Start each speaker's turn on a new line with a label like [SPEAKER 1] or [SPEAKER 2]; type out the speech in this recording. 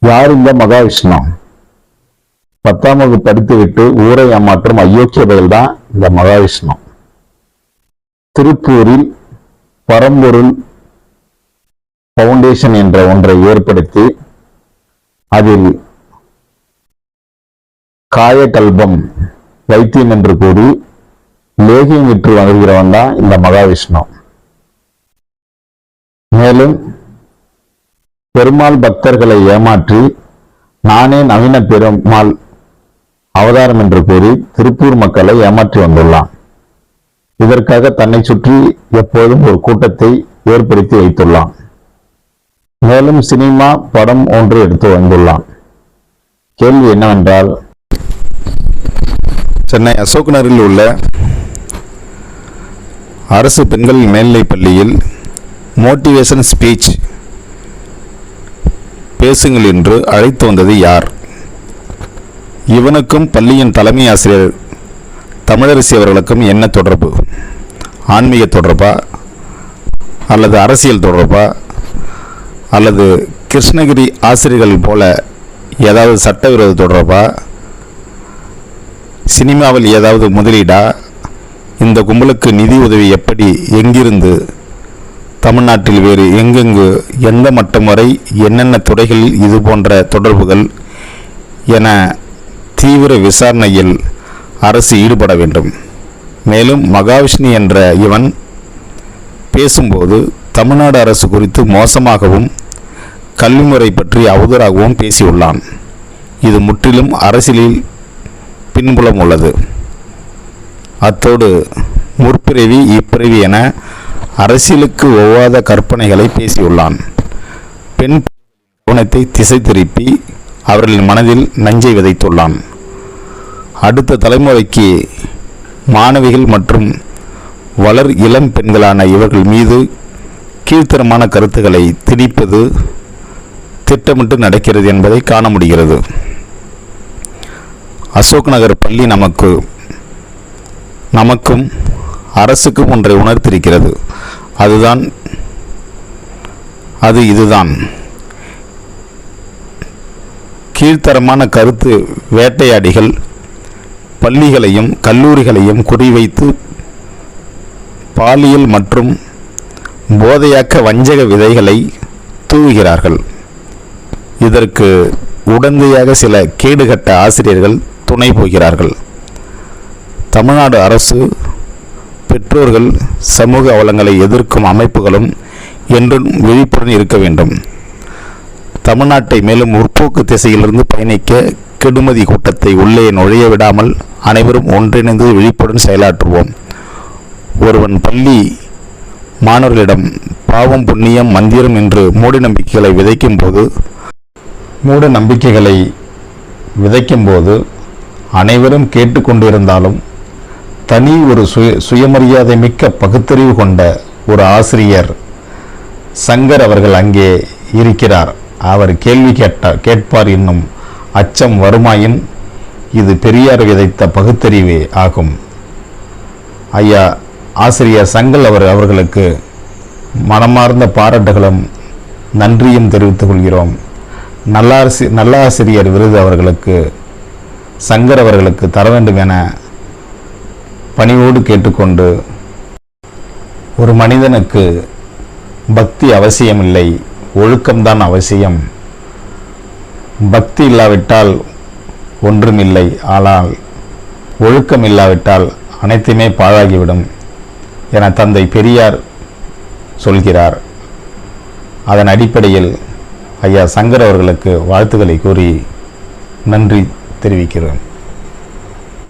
[SPEAKER 1] யார் இந்த மகாவிஷ்ணு? 10ஆம் வகுப்பு படித்துவிட்டு ஊரை ஏமாற்றும் அயோக்கிய பயல் தான் இந்த மகாவிஷ்ணு. திருப்பூரில் பரம்பொருள் பவுண்டேஷன் என்ற ஒன்றை ஏற்படுத்தி அதில் காயகல்பம் வைத்தியம் என்று கூறி லேகியம் விற்று வருகிறவன் தான் இந்த மகாவிஷ்ணு. மேலும் பெருமாள் பக்தர்களை ஏமாற்றி நானே நவீன பெருமாள் அவதாரம் என்று கூறி திருப்பூர் மக்களை ஏமாற்றி வந்துள்ளான். இதற்காக தன்னை சுற்றி எப்போதும் ஒரு கூட்டத்தை ஏற்படுத்தி வைத்துள்ளான். மேலும் சினிமா படம் ஒன்று எடுத்து வந்துள்ளான். கேள்வி என்னவென்றால்,
[SPEAKER 2] சென்னை அசோக் நகரில் உள்ள அரசு பெண்கள் மேல்நிலைப் பள்ளியில் மோட்டிவேஷன் ஸ்பீச் பேசுங்கள் என்று அழைத்து வந்தது யார்? இவனுக்கும் பள்ளியின் தலைமை ஆசிரியர் தமிழரசி அவர்களுக்கும் என்ன தொடர்பு? ஆன்மீக தொடர்பா, அல்லது அரசியல் தொடர்பா, அல்லது கிருஷ்ணகிரி ஆசிரியர்கள் போல ஏதாவது சட்டவிரோத தொடர்பா, சினிமாவில் ஏதாவது முதலீடா? இந்த கும்பலுக்கு நிதி உதவி எப்படி, எங்கிருந்து, தமிழ்நாட்டில் வேறு எங்கெங்கு, எந்த மட்டம் வரை, என்னென்ன துறைகளில் இது போன்ற தொடர்புகள் என தீவிர விசாரணையில் அரசு ஈடுபட வேண்டும். மேலும் மகாவிஷ்ணு என்ற இவன் பேசும்போது தமிழ்நாடு அரசு குறித்து மோசமாகவும் கல்வி முறை பற்றி அவதூறாகவும் பேசியுள்ளான். இது முற்றிலும் அரசியலில் பின்புலம் உள்ளது. அத்தோடு முற்பிறவி இப்பிறவி என அரசியலுக்கு ஒவ்வாத கற்பனைகளை பேசியுள்ளான். பெண் கவனத்தை திசை திருப்பி அவர்களின் மனதில் நஞ்சை விதைத்துள்ளான். அடுத்த தலைமுறைக்கு மாணவிகள் மற்றும் வளர் இளம் பெண்களான இவர்கள் மீது கீழ்த்தரமான கருத்துக்களை திணிப்பது திட்டமிட்டு நடக்கிறது என்பதை காண முடிகிறது. அசோக் நகர் பள்ளி நமக்கும் அரசுக்கும் ஒன்றை உணர்த்திருக்கிறது. இதுதான் கீழ்த்தரமான கருத்து வேட்டையாடிகள் பள்ளிகளையும் கல்லூரிகளையும் குறிவைத்து பாலியல் மற்றும் போதையாக்க வஞ்சக விதைகளை தூவுகிறார்கள். இதற்கு உடந்தையாக சில கேடுகட்ட ஆசிரியர்கள் துணை போகிறார்கள். தமிழ்நாடு அரசு, பெற்றோர்கள், சமூக அவலங்களை எதிர்க்கும் அமைப்புகளும் என்றும் விழிப்புடன் இருக்க வேண்டும். தமிழ்நாட்டை மேலும் முற்போக்கு திசையிலிருந்து பயணிக்க கெடுமதி கூட்டத்தை உள்ளே நுழைய விடாமல் அனைவரும் ஒன்றிணைந்து விழிப்புடன் செயலாற்றுவோம். ஒருவன் பள்ளி மாணவர்களிடம் பாவம் புண்ணியம் மந்திரம் என்று மூட நம்பிக்கைகளை விதைக்கும் போது அனைவரும் கேட்டுக்கொண்டிருந்தாலும் தனி ஒரு சுயமரியாதை மிக்க பகுத்தறிவு கொண்ட ஒரு ஆசிரியர் சங்கர் அவர்கள் அங்கே இருக்கிறார். அவர் கேள்வி கேட்பார் என்னும் அச்சம் வருமாயின் இது பெரியார் விதைத்த பகுத்தறிவே ஆகும். ஐயா ஆசிரியர் சங்கர் அவர்களுக்கு மனமார்ந்த பாராட்டுகளும் நன்றியும் தெரிவித்துக் கொள்கிறோம். நல்ல ஆசிரியர் விருது அவர்களுக்கு சங்கர் அவர்களுக்கு தர வேண்டும் என பணிவோடு கேட்டுக்கொண்டு, ஒரு மனிதனுக்கு பக்தி அவசியமில்லை, ஒழுக்கம்தான் அவசியம். பக்தி இல்லாவிட்டால் ஒன்றுமில்லை, ஆனால் ஒழுக்கம் இல்லாவிட்டால் அனைத்துமே பாழாகிவிடும் என தந்தை பெரியார் சொல்கிறார். அதன் அடிப்படையில் ஐயா சங்கர் அவர்களுக்கு வாழ்த்துக்களை கூறி நன்றி தெரிவிக்கிறேன்.